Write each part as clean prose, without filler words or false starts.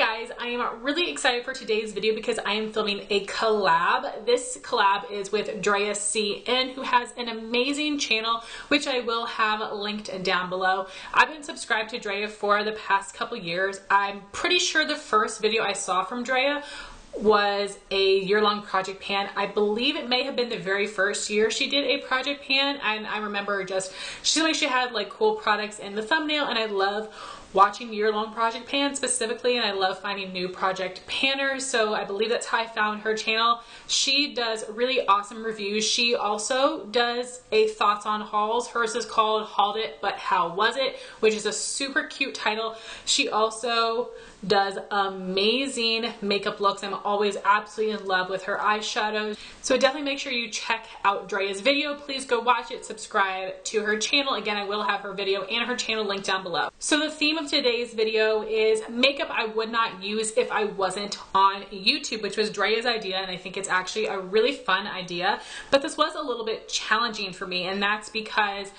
guys, I am really excited for today's video because I am filming a collab. This collab is with DreaCN, who has an amazing channel, which I will have linked down below. I've been subscribed to Drea for the past couple years. I'm pretty sure the first video I saw from Drea was a year-long project pan. I believe it may have been the very first year she did a project pan, and I remember just, she seemed like she had like cool products in the thumbnail, and I love watching year-long project pans specifically, and I love finding new project panners, so I believe that's how I found her channel. She does really awesome reviews. She also does a thoughts on hauls. Hers is called Hauled It But How Was It, which is a super cute title. She also does amazing makeup looks. I'm always absolutely in love with her eyeshadows. So definitely make sure you check out Drea's video. Please go watch it, subscribe to her channel. Again, I will have her video and her channel linked down below. So the theme of today's video is makeup I would not use if I wasn't on YouTube, which was Drea's idea, and I think it's actually a really fun idea. But this was a little bit challenging for me, and that's because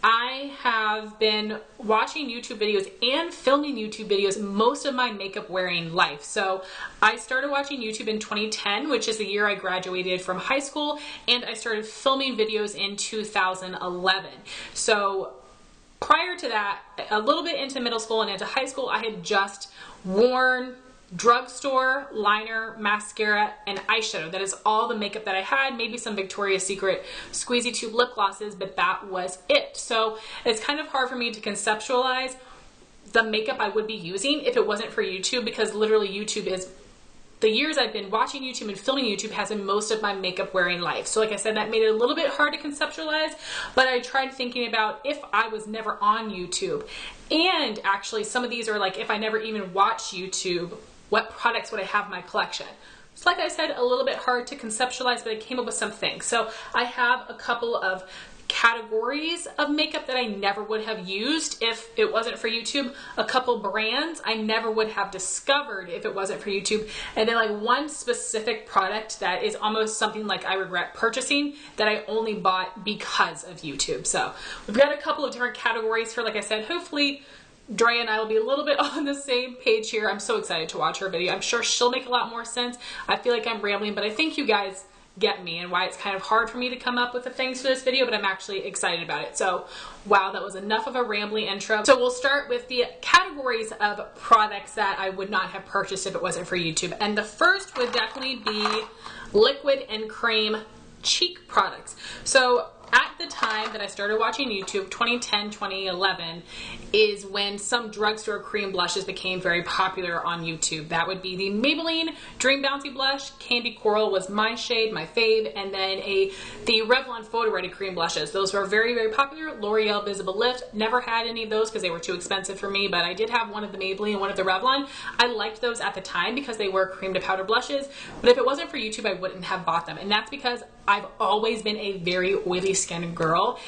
I have been watching YouTube videos and filming YouTube videos most of my makeup wearing life. So I started watching YouTube in 2010, which is the year I graduated from high school, and I started filming videos in 2011. So prior to that, a little bit into middle school and into high school, I had just worn drugstore liner, mascara, and eyeshadow. That is all the makeup that I had. Maybe some Victoria's Secret squeezy tube lip glosses, but that was it. So it's kind of hard for me to conceptualize the makeup I would be using if it wasn't for YouTube, because literally YouTube is, the years I've been watching YouTube and filming YouTube has been most of my makeup wearing life. So like I said, that made it a little bit hard to conceptualize, but I tried thinking about if I was never on YouTube. And actually some of these are like, if I never even watched YouTube, what products would I have in my collection? It's like I said, a little bit hard to conceptualize, but I came up with some things. So I have a couple of categories of makeup that I never would have used if it wasn't for YouTube, a couple brands I never would have discovered if it wasn't for YouTube, and then like one specific product that is almost something like I regret purchasing that I only bought because of YouTube. So we've got a couple of different categories here. Like I said, hopefully Drea and I will be a little bit on the same page here. I'm so excited to watch her video. I'm sure she'll make a lot more sense. I feel like I'm rambling, but I think you guys get me and why it's kind of hard for me to come up with the things for this video, but I'm actually excited about it. So wow, that was enough of a rambling intro. So we'll start with the categories of products that I would not have purchased if it wasn't for YouTube. And the first would definitely be liquid and cream cheek products. So at the time that I started watching YouTube, 2010, 2011, is when some drugstore cream blushes became very popular on YouTube. That would be the Maybelline Dream Bouncy Blush, Candy Coral was my shade, my fave, and then the Revlon Photo Ready cream blushes. Those were very, very popular. L'Oreal Visible Lift, never had any of those because they were too expensive for me, but I did have one of the Maybelline and one of the Revlon. I liked those at the time because they were cream to powder blushes, but if it wasn't for YouTube, I wouldn't have bought them, and that's because I've always been a very oily skin girl,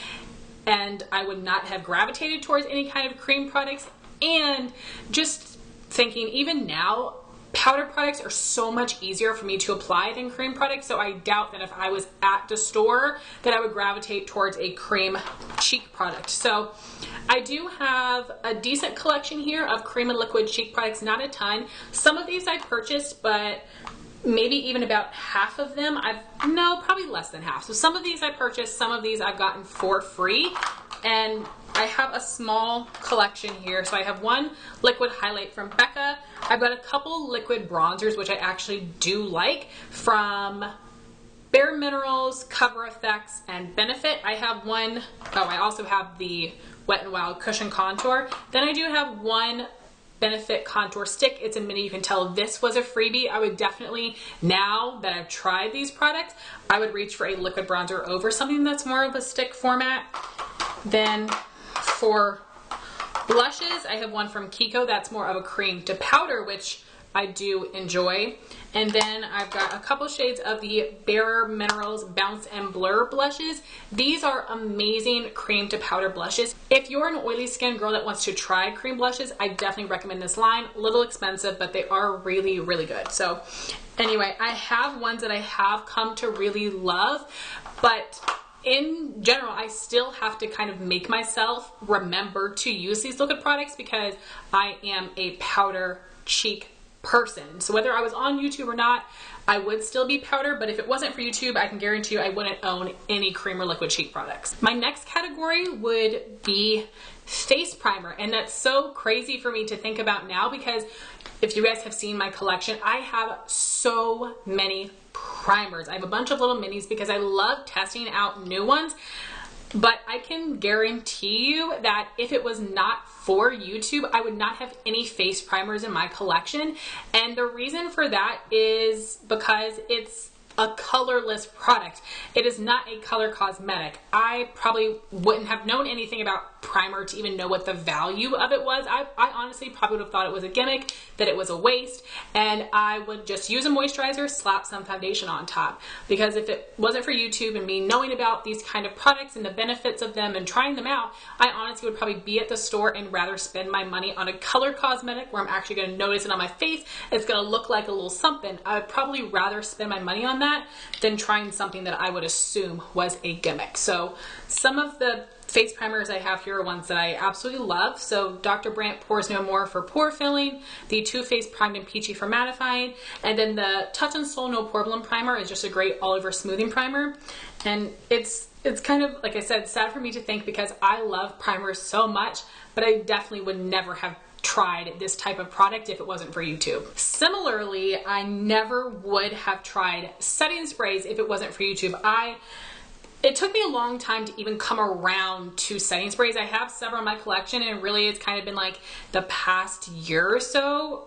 and I would not have gravitated towards any kind of cream products. And just thinking, even now, powder products are so much easier for me to apply than cream products, so I doubt that if I was at the store that I would gravitate towards a cream cheek product. So I do have a decent collection here of cream and liquid cheek products, not a ton. Some of these I purchased, but maybe even about half of them probably less than half. So some of these I purchased, some of these I've gotten for free, and I have a small collection here. So I have one liquid highlight from Becca. I've got a couple liquid bronzers, which I actually do like, from Bare Minerals, Cover Effects, and Benefit. I have one, I also have the Wet n Wild Cushion Contour. Then I do have one Benefit contour stick. It's a mini. You can tell this was a freebie. I would definitely, now that I've tried these products, I would reach for a liquid bronzer over something that's more of a stick format. Then for blushes, I have one from Kiko that's more of a cream to powder, which I do enjoy. And then I've got a couple shades of the Bare Minerals Bounce and Blur blushes. These are amazing cream to powder blushes. If you're an oily skin girl that wants to try cream blushes, I definitely recommend this line. A little expensive, but they are really, really good. So anyway, I have ones that I have come to really love, but in general, I still have to kind of make myself remember to use these liquid products because I am a powder cheek person. So whether I was on YouTube or not, I would still be powder, but if it wasn't for YouTube, I can guarantee you I wouldn't own any cream or liquid cheek products. My next category would be face primer, and that's so crazy for me to think about now because if you guys have seen my collection, I have so many primers. I have a bunch of little minis because I love testing out new ones. But I can guarantee you that if it was not for YouTube, I would not have any face primers in my collection. And the reason for that is because it's a colorless product. It is not a color cosmetic. I probably wouldn't have known anything about primer to even know what the value of it was. I honestly probably would have thought it was a gimmick, that it was a waste, and I would just use a moisturizer, slap some foundation on top. Because if it wasn't for YouTube and me knowing about these kind of products and the benefits of them and trying them out, I honestly would probably be at the store and rather spend my money on a color cosmetic where I'm actually going to notice it on my face. It's going to look like a little something. I would probably rather spend my money on that than trying something that I would assume was a gimmick. So some of the face primers I have here are ones that I absolutely love. So Dr. Brandt Pores No More for pore filling, the Too Faced Primed and Peachy for mattifying, and then the Touch and Soul No Poreblem Primer is just a great all over smoothing primer. And it's kind of, like I said, sad for me to think because I love primers so much, but I definitely would never have tried this type of product if it wasn't for YouTube. Similarly, I never would have tried setting sprays if it wasn't for YouTube. It took me a long time to even come around to setting sprays. I have several in my collection, and really it's kind of been like the past year or so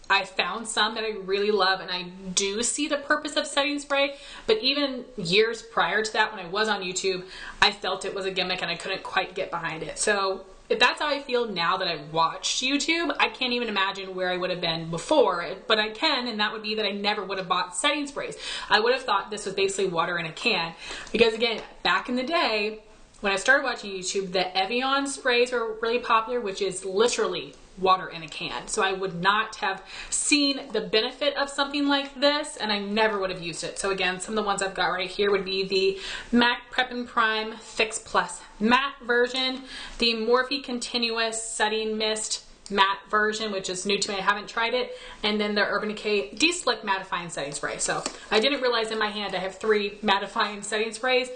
I found some that I really love, and I do see the purpose of setting spray. But even years prior to that, when I was on YouTube, I felt it was a gimmick and I couldn't quite get behind it. So if that's how I feel now that I've watched YouTube, I can't even imagine where I would have been before, but I can, and that would be that I never would have bought setting sprays. I would have thought this was basically water in a can, because again, back in the day, when I started watching YouTube, the Evian sprays were really popular, which is literally water in a can. So I would not have seen the benefit of something like this, and I never would have used it. So again, some of the ones I've got right here would be the MAC Prep and Prime Fix Plus Matte version, the Morphe Continuous Setting Mist matte version, which is new to me, I haven't tried it, and then the Urban Decay De-Slick Mattifying Setting Spray. So I didn't realize in my hand I have 3 mattifying setting sprays.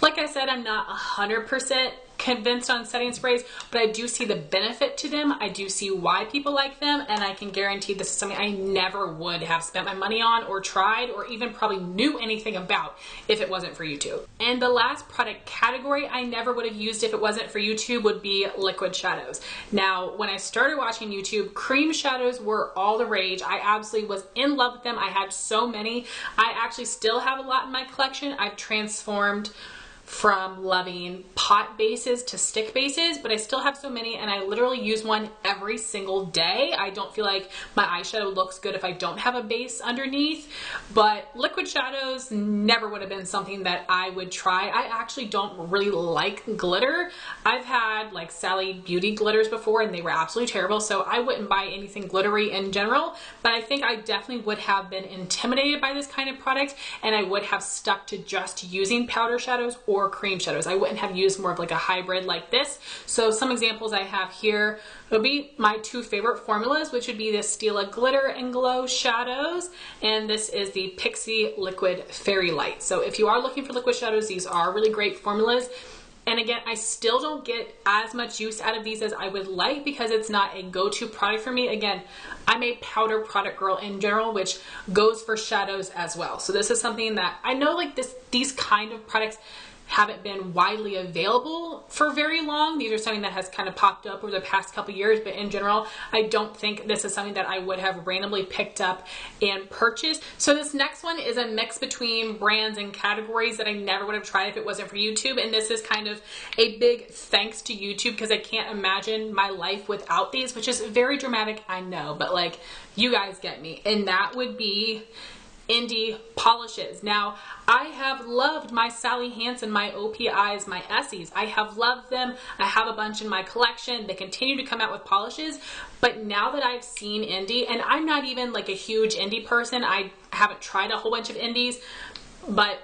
Like I said, I'm not 100% convinced on setting sprays, but I do see the benefit to them. I do see why people like them, and I can guarantee this is something I never would have spent my money on or tried or even probably knew anything about if it wasn't for YouTube. And the last product category I never would have used if it wasn't for YouTube would be liquid shadows. Now, when I started watching YouTube, cream shadows were all the rage. I absolutely was in love with them. I had so many. I actually still have a lot in my collection. I've transformed from loving pot bases to stick bases, but I still have so many, and I literally use one every single day. I don't feel like my eyeshadow looks good if I don't have a base underneath, but liquid shadows never would have been something that I would try. I actually don't really like glitter. I've had like Sally Beauty glitters before, and they were absolutely terrible, so I wouldn't buy anything glittery in general, but I think I definitely would have been intimidated by this kind of product, and I would have stuck to just using powder shadows or cream shadows. I wouldn't have used more of like a hybrid like this. So some examples I have here would be my 2 favorite formulas, which would be the Stila Glitter and Glow shadows, and this is the Pixie Liquid Fairy Light. So if you are looking for liquid shadows, these are really great formulas. And again, I still don't get as much use out of these as I would like because it's not a go-to product for me. Again, I'm a powder product girl in general, which goes for shadows as well. So this is something that I know, like these kind of products haven't been widely available for very long. These are something that has kind of popped up over the past couple years, but in general, I don't think this is something that I would have randomly picked up and purchased. So this next one is a mix between brands and categories that I never would have tried if it wasn't for YouTube, and this is kind of a big thanks to YouTube because I can't imagine my life without these, which is very dramatic, I know, but like, you guys get me. And that would be Indie polishes. Now, I have loved my Sally Hansen, my OPIs, my Essies. I have loved them. I have a bunch in my collection. They continue to come out with polishes, but now that I've seen Indie, and I'm not even like a huge Indie person, I haven't tried a whole bunch of Indies, but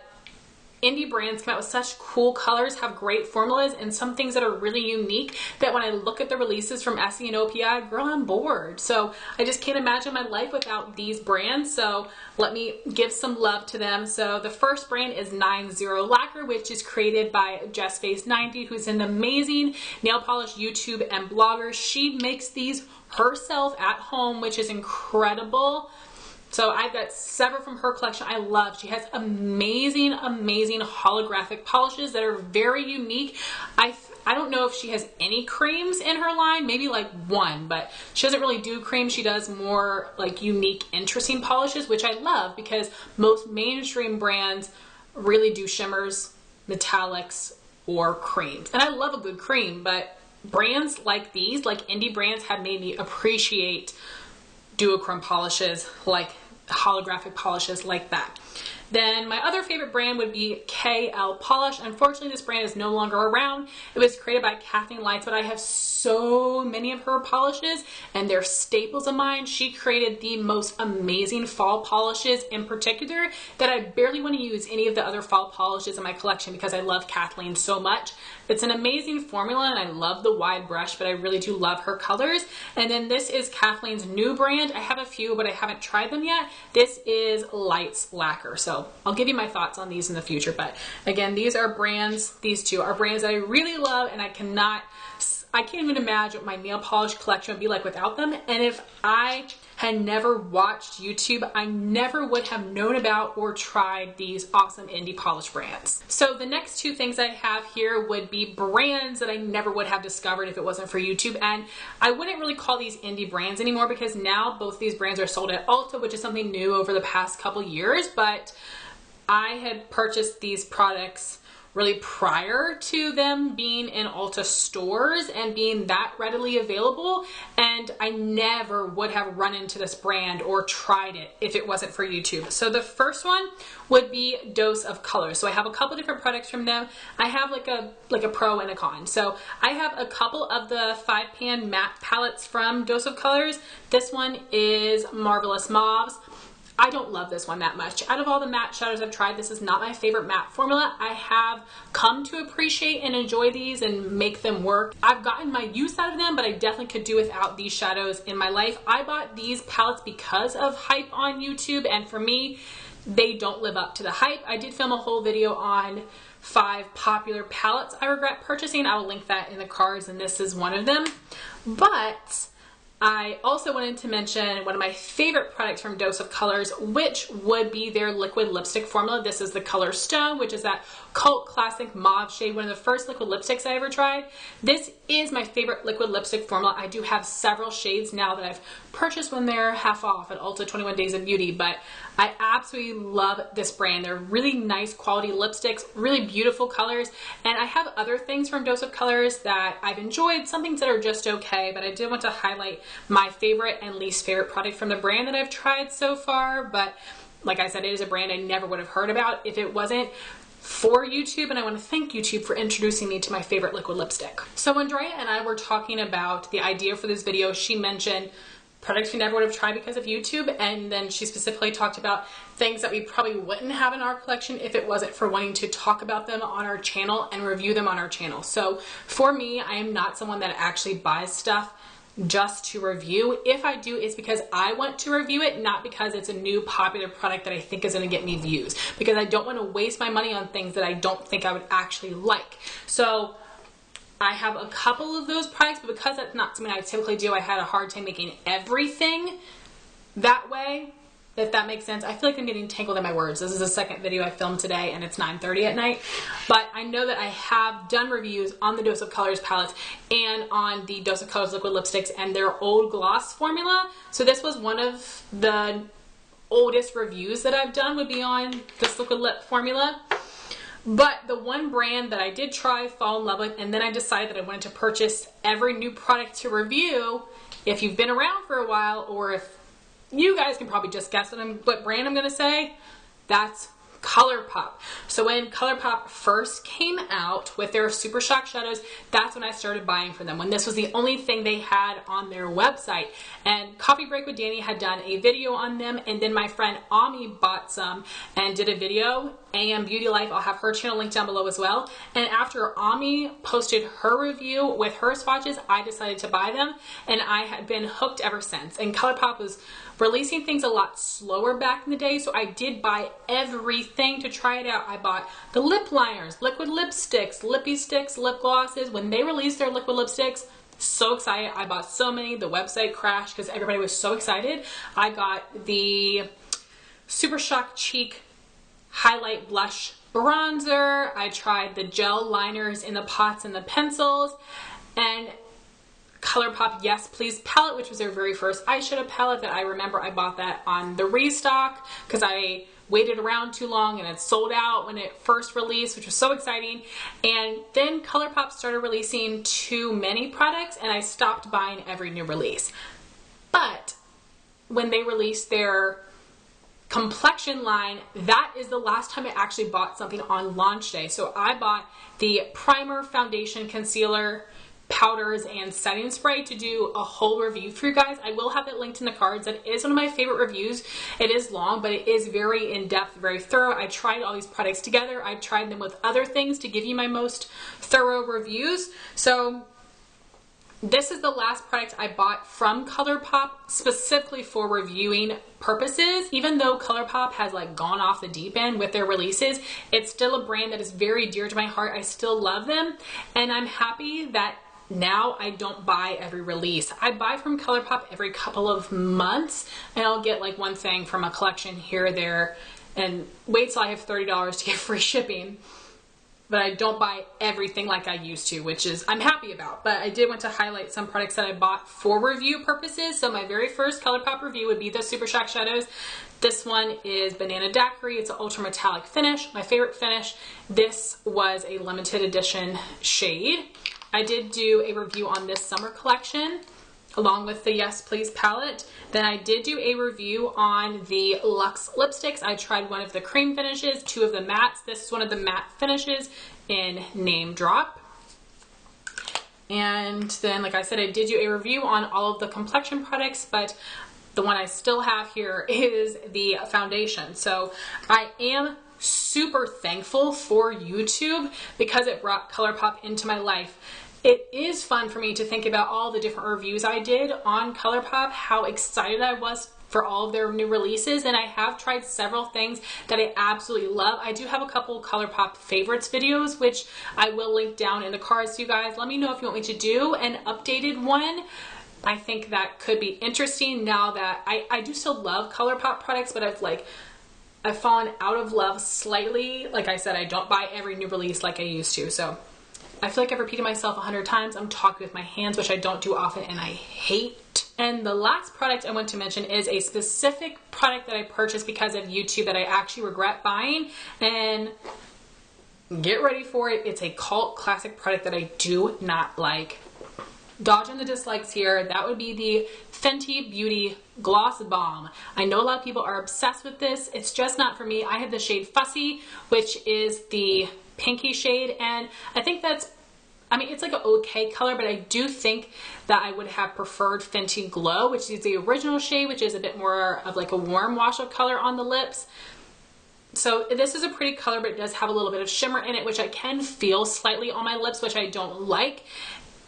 indie brands come out with such cool colors, have great formulas, and some things that are really unique that when I look at the releases from Essie and OPI, girl, I'm bored. So I just can't imagine my life without these brands. So let me give some love to them. So the first brand is 90 Lacquer, which is created by JessFace90, who's an amazing nail polish YouTube and blogger. She makes these herself at home, which is incredible. So I've got several from her collection I love. She has amazing, amazing holographic polishes that are very unique. I don't know if she has any creams in her line, maybe like one, but she doesn't really do creams. She does more like unique, interesting polishes, which I love because most mainstream brands really do shimmers, metallics, or creams. And I love a good cream, but brands like these, like indie brands, have made me appreciate duochrome polishes, like holographic polishes like that. Then my other favorite brand would be KL Polish. Unfortunately, this brand is no longer around. It was created by Kathleen Lights, but I have so many of her polishes and they're staples of mine. She created the most amazing fall polishes in particular that I barely want to use any of the other fall polishes in my collection because I love Kathleen so much. It's an amazing formula and I love the wide brush, but I really do love her colors. And then this is Kathleen's new brand. I have a few, but I haven't tried them yet. This is Lights Lacquer. So I'll give you my thoughts on these in the future. But again, these two are brands that I really love, and I can't even imagine what my nail polish collection would be like without them. And if I had never watched YouTube, I never would have known about or tried these awesome indie polish brands. So the next two things I have here would be brands that I never would have discovered if it wasn't for YouTube. And I wouldn't really call these indie brands anymore because now both these brands are sold at Ulta, which is something new over the past couple years. But I had purchased these products really prior to them being in Ulta stores and being that readily available, and I never would have run into this brand or tried it if it wasn't for YouTube. So the first one would be Dose of Colors. So I have a couple different products from them. I have like a pro and a con. So I have a couple of the 5-pan matte palettes from Dose of Colors. This one is Marvelous Mauves. I don't love this one that much. Out of all the matte shadows I've tried, this is not my favorite matte formula. I have come to appreciate and enjoy these and make them work. I've gotten my use out of them, but I definitely could do without these shadows in my life. I bought these palettes because of hype on YouTube, and for me, they don't live up to the hype. I did film a whole video on 5 popular palettes I regret purchasing. I will link that in the cards, and this is one of them. But I also wanted to mention one of my favorite products from Dose of Colors, which would be their liquid lipstick formula. This is the color Stone, which is that cult classic mauve shade, one of the first liquid lipsticks I ever tried. This is my favorite liquid lipstick formula. I do have several shades now that I've purchased when they're half off at Ulta 21 Days of Beauty, but I absolutely love this brand. They're really nice quality lipsticks, really beautiful colors, and I have other things from Dose of Colors that I've enjoyed, some things that are just okay, but I did want to highlight my favorite and least favorite product from the brand that I've tried so far. But like I said, it is a brand I never would have heard about if it wasn't for YouTube, and I want to thank YouTube for introducing me to my favorite liquid lipstick. So when Drea and I were talking about the idea for this video, she mentioned products we never would have tried because of YouTube, and then she specifically talked about things that we probably wouldn't have in our collection if it wasn't for wanting to talk about them on our channel and review them on our channel. So for me, I am not someone that actually buys stuff just to review. If I do, it's because I want to review it, not because it's a new popular product that I think is going to get me views, because I don't want to waste my money on things that I don't think I would actually like. So I have a couple of those products, but because that's not something I typically do, I had a hard time making everything that way, if that makes sense. I feel like I'm getting tangled in my words. This is the second video I filmed today, and it's 9:30 at night. But I know that I have done reviews on the Dose of Colors palettes and on the Dose of Colors liquid lipsticks and their old gloss formula. So this was one of the oldest reviews that I've done, would be on this liquid lip formula. But the one brand that I did try, fall in love with, and then I decided that I wanted to purchase every new product to review, if you've been around for a while, or if you guys can probably just guess what brand I'm going to say, that's ColourPop. So when ColourPop first came out with their Super Shock shadows, that's when I started buying from them, when this was the only thing they had on their website. And Coffee Break with Danny had done a video on them, and then my friend Ami bought some and did a video AM Beauty Life. I'll have her channel linked down below as well. And after Ami posted her review with her swatches, I decided to buy them, and I have been hooked ever since. And ColourPop was releasing things a lot slower back in the day, so I did buy everything to try it out. I bought the lip liners, liquid lipsticks, lippy sticks, lip glosses. When they released their liquid lipsticks, so excited. I bought so many. The website crashed because everybody was so excited. I got the Super Shock Cheek highlight blush bronzer. I tried the gel liners in the pots and the pencils, and ColourPop Yes Please palette, which was their very first eyeshadow palette that I remember I bought that on the restock because I waited around too long and it sold out when it first released, which was so exciting. And then ColourPop started releasing too many products and I stopped buying every new release. But when they released their complexion line, that is the last time I actually bought something on launch day. So I bought the primer, foundation, concealer, powders, and setting spray to do a whole review for you guys. I will have it linked in the cards. That is one of my favorite reviews. It is long, but it is very in-depth, very thorough. I tried all these products together. I've tried them with other things to give you my most thorough reviews. So this is the last product I bought from ColourPop specifically for reviewing purposes. Even though ColourPop has like gone off the deep end with their releases, it's still a brand that is very dear to my heart. I still love them, and I'm happy that now I don't buy every release. I buy from ColourPop every couple of months, and I'll get like one thing from a collection here or there, and wait till I have $30 to get free shipping. But I don't buy everything like I used to, which is I'm happy about. But I did want to highlight some products that I bought for review purposes. So my very first ColourPop review would be the Super Shock Shadows. This one is Banana Daiquiri. It's an ultra metallic finish, my favorite finish. This was a limited edition shade. I did do a review on this summer collection along with the Yes Please palette. Then I did do a review on the Luxe lipsticks. I tried one of the cream finishes, two of the mattes. This is one of the matte finishes in Name Drop. And then, like I said, I did do a review on all of the complexion products, but the one I still have here is the foundation. So I am super thankful for YouTube because it brought ColourPop into my life. It is fun for me to think about all the different reviews I did on ColourPop, how excited I was for all of their new releases, and I have tried several things that I absolutely love. I do have a couple ColourPop favorites videos, which I will link down in the cards to you guys. Let me know if you want me to do an updated one. I think that could be interesting now that I do still love ColourPop products, but I've fallen out of love slightly. Like I said, I don't buy every new release like I used to, so I feel like I've repeated myself 100 times. I'm talking with my hands, which I don't do often, and I hate. And the last product I want to mention is a specific product that I purchased because of YouTube that I actually regret buying. And get ready for it. It's a cult classic product that I do not like. Dodging the dislikes here, that would be the Fenty Beauty Gloss Balm. I know a lot of people are obsessed with this. It's just not for me. I have the shade Fussy, which is the pinky shade, and I think that's, I mean, it's like an okay color, but I do think that I would have preferred Fenty Glow, which is the original shade, which is a bit more of like a warm wash of color on the lips. So this is a pretty color, but it does have a little bit of shimmer in it, which I can feel slightly on my lips, which I don't like.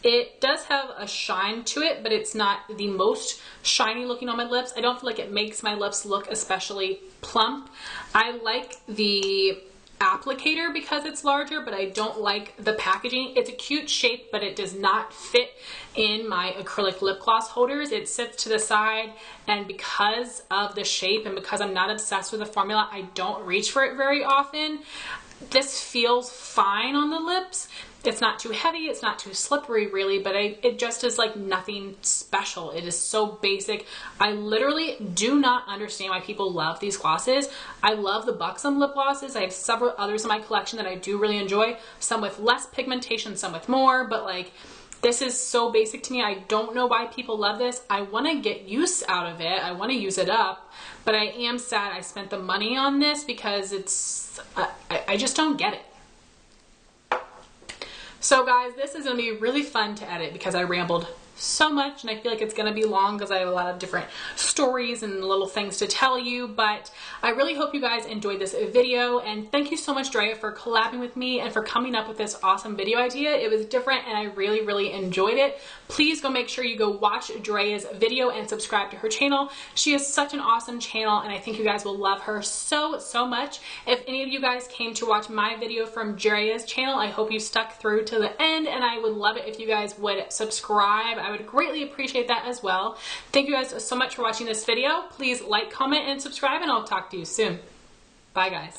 It does have a shine to it, but it's not the most shiny looking on my lips. I don't feel like it makes my lips look especially plump. I like the applicator because it's larger, but I don't like the packaging. It's a cute shape, but it does not fit in my acrylic lip gloss holders. It sits to the side, and because of the shape and because I'm not obsessed with the formula, I don't reach for it very often. This feels fine on the lips. It's not too heavy, it's not too slippery really, but it just is like nothing special. It is so basic. I literally do not understand why people love these glosses. I love the Buxom lip glosses. I have several others in my collection that I do really enjoy. Some with less pigmentation, some with more, but like this is so basic to me. I don't know why people love this. I want to get use out of it. I want to use it up, but I am sad I spent the money on this because it's, I just don't get it. So guys, this is going to be really fun to edit because I rambled so much, and I feel like it's gonna be long because I have a lot of different stories and little things to tell you, but I really hope you guys enjoyed this video, and thank you so much, Drea, for collabing with me and for coming up with this awesome video idea. It was different and I really, really enjoyed it. Please go make sure you go watch Drea's video and subscribe to her channel. She has such an awesome channel, and I think you guys will love her so, so much. If any of you guys came to watch my video from Drea's channel, I hope you stuck through to the end, and I would love it if you guys would subscribe. I would greatly appreciate that as well. Thank you guys so much for watching this video. Please like, comment, and subscribe, and I'll talk to you soon. Bye, guys.